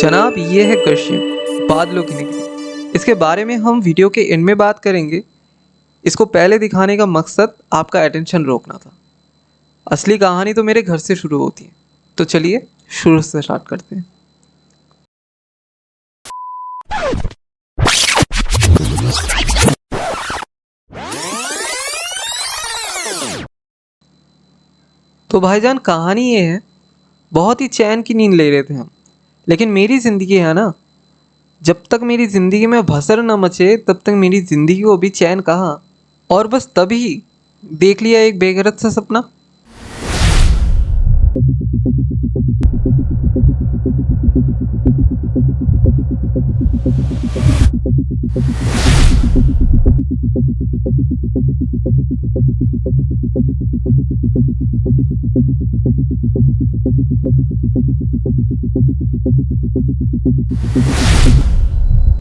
जनाब, ये है कश्मीर, बादलों की नगरी। इसके बारे में हम वीडियो के एंड में बात करेंगे। इसको पहले दिखाने का मकसद आपका अटेंशन रोकना था। असली कहानी तो मेरे घर से शुरू होती है। तो चलिए शुरू से स्टार्ट करते हैं। तो भाईजान, कहानी ये है, बहुत ही चैन की नींद ले रहे थे हम, लेकिन मेरी ज़िंदगी है ना, जब तक मेरी ज़िंदगी में भसड़ न मचे तब तक मेरी ज़िंदगी को भी चैन कहाँ। और बस तभी देख लिया एक बेगरज सा सपना।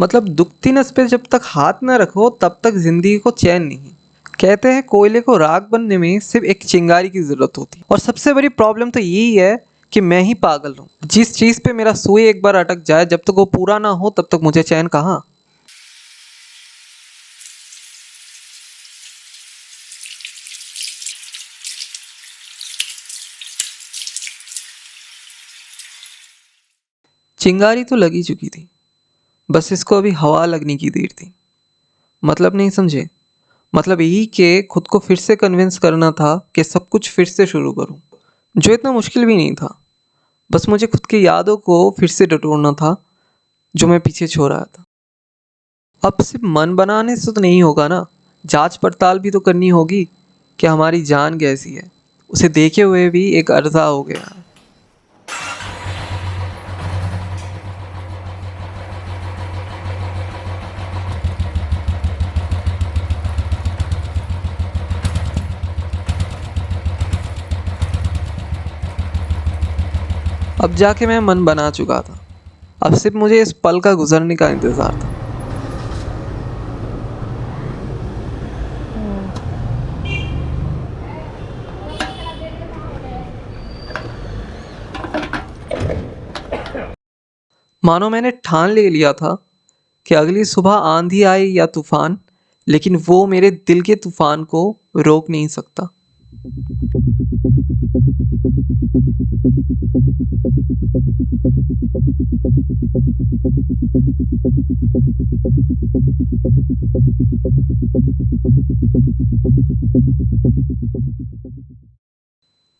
मतलब दुखती नस पे जब तक हाथ न रखो तब तक जिंदगी को चैन नहीं। कहते हैं कोयले को राख बनने में सिर्फ एक चिंगारी की जरूरत होती है। और सबसे बड़ी प्रॉब्लम तो यही है कि मैं ही पागल हूँ। जिस चीज पे मेरा सुई एक बार अटक जाए, जब तक वो पूरा ना हो तब तक मुझे चैन कहाँ। चिंगारी तो लगी चुकी थी, बस इसको अभी हवा लगने की देर थी। मतलब नहीं समझे? मतलब यही कि खुद को फिर से कन्विंस करना था कि सब कुछ फिर से शुरू करूं, जो इतना मुश्किल भी नहीं था। बस मुझे खुद की यादों को फिर से टटोलना था, जो मैं पीछे छोड़ रहा था। अब सिर्फ मन बनाने से तो नहीं होगा ना, जांच पड़ताल भी तो करनी होगी कि हमारी जान कैसी है। उसे देखे हुए भी एक अर्जा हो गया है। अब जाके मैं मन बना चुका था। अब सिर्फ मुझे इस पल का गुजरने का इंतज़ार था। मानो मैंने ठान ले लिया था कि अगली सुबह आंधी आए या तूफान, लेकिन वो मेरे दिल के तूफान को रोक नहीं सकता।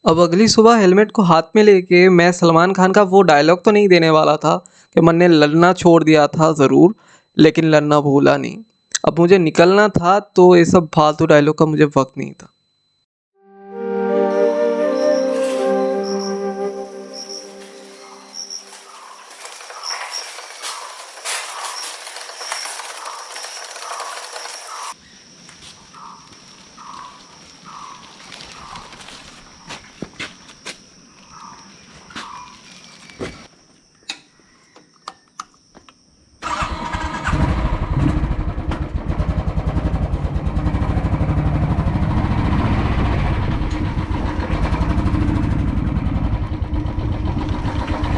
अब अगली सुबह हेलमेट को हाथ में लेके मैं सलमान खान का वो डायलॉग तो नहीं देने वाला था कि मैंने लड़ना छोड़ दिया था ज़रूर, लेकिन लड़ना भूला नहीं। अब मुझे निकलना था, तो ये सब फालतू डायलॉग का मुझे वक्त नहीं था।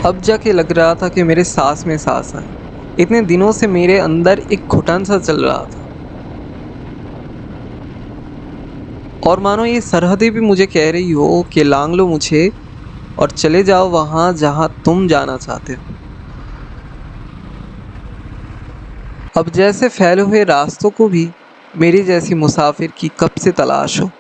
अब जाके लग रहा था कि मेरे सांस में सांस है। इतने दिनों से मेरे अंदर एक घुटन सा चल रहा था, और मानो ये सरहदें भी मुझे कह रही हो कि लांग लो मुझे और चले जाओ वहाँ जहाँ तुम जाना चाहते हो। अब जैसे फैले हुए रास्तों को भी मेरी जैसी मुसाफिर की कब से तलाश हो।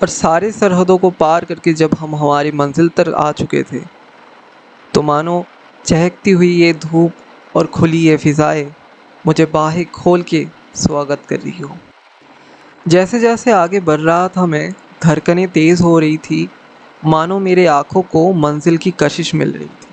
और सारे सरहदों को पार करके जब हम हमारी मंजिल तक आ चुके थे, तो मानो चहकती हुई ये धूप और खुली ये फिज़ाएं मुझे बाहें खोल के स्वागत कर रही हो। जैसे जैसे आगे बढ़ रहा था मैं, धड़कनें तेज़ हो रही थी, मानो मेरे आँखों को मंजिल की कशिश मिल रही थी।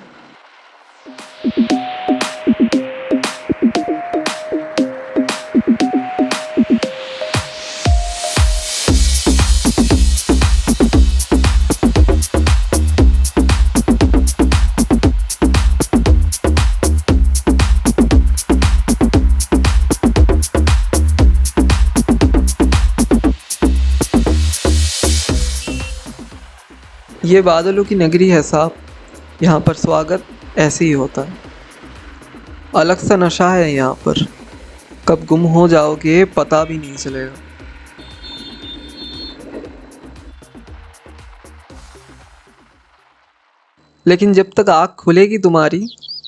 ये बादलों की नगरी है साहब, यहाँ पर स्वागत ऐसे ही होता है। अलग सा नशा है यहाँ पर, कब गुम हो जाओगे पता भी नहीं चलेगा। लेकिन जब तक आँख खुलेगी तुम्हारी,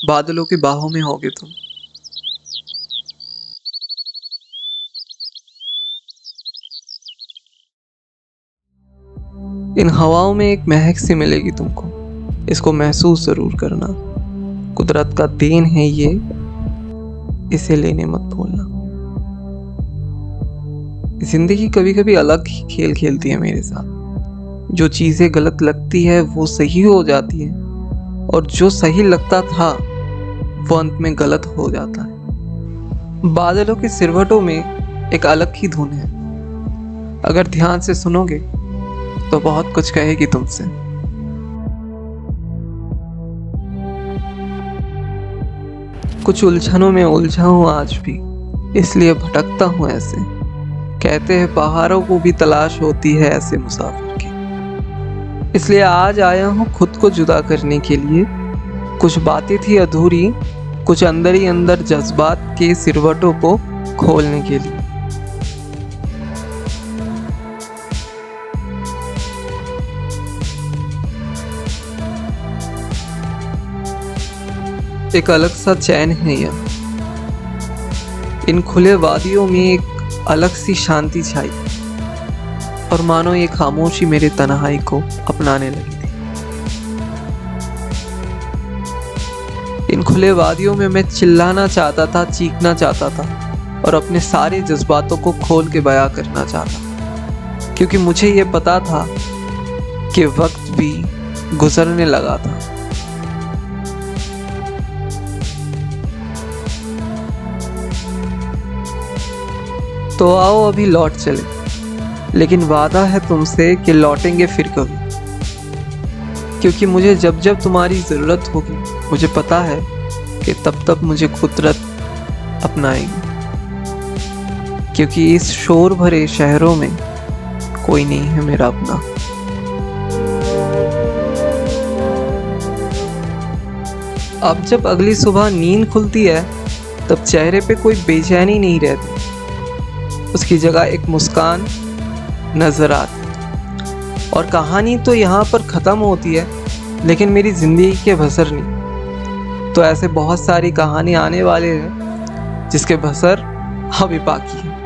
बादलों की बाहों में होगे तुम। इन हवाओं में एक महक सी मिलेगी तुमको, इसको महसूस जरूर करना। कुदरत का देन है ये, इसे लेने मत भूलना। जिंदगी कभी कभी अलग ही खेल खेलती है मेरे साथ। जो चीजें गलत लगती है वो सही हो जाती है, और जो सही लगता था वो अंत में गलत हो जाता है। बादलों की सिरवटों में एक अलग ही धुन है, अगर ध्यान से सुनोगे तो बहुत कुछ कहेगी तुमसे। कुछ उलझनों में उलझा हूं आज भी, इसलिए भटकता हूं ऐसे। कहते हैं पहाड़ों को भी तलाश होती है ऐसे मुसाफिर की। इसलिए आज आया हूं खुद को जुदा करने के लिए। कुछ बातें थी अधूरी, कुछ अंदर ही अंदर जज्बात के सिरवटों को खोलने के लिए। एक अलग सा चैन है यहाँ, इन खुले वादियों में एक अलग सी शांति छाई, और मानो ये खामोशी मेरे तन्हाई को अपनाने लगी थी। इन खुले वादियों में मैं चिल्लाना चाहता था, चीखना चाहता था, और अपने सारे जज्बातों को खोल के बयां करना चाहता, क्योंकि मुझे ये पता था कि वक्त भी गुजरने लगा था। तो आओ अभी लौट चले, लेकिन वादा है तुमसे कि लौटेंगे फिर कभी। क्योंकि मुझे जब जब तुम्हारी ज़रूरत होगी, मुझे पता है कि तब तब मुझे कुदरत अपनाएगी। क्योंकि इस शोर भरे शहरों में कोई नहीं है मेरा अपना। अब जब अगली सुबह नींद खुलती है, तब चेहरे पे कोई बेचैनी नहीं रहती, उसकी जगह एक मुस्कान नजर आती। और कहानी तो यहाँ पर ख़त्म होती है, लेकिन मेरी ज़िंदगी के बसर नहीं। तो ऐसे बहुत सारी कहानी आने वाले हैं जिसके बसर अभी बाकी है।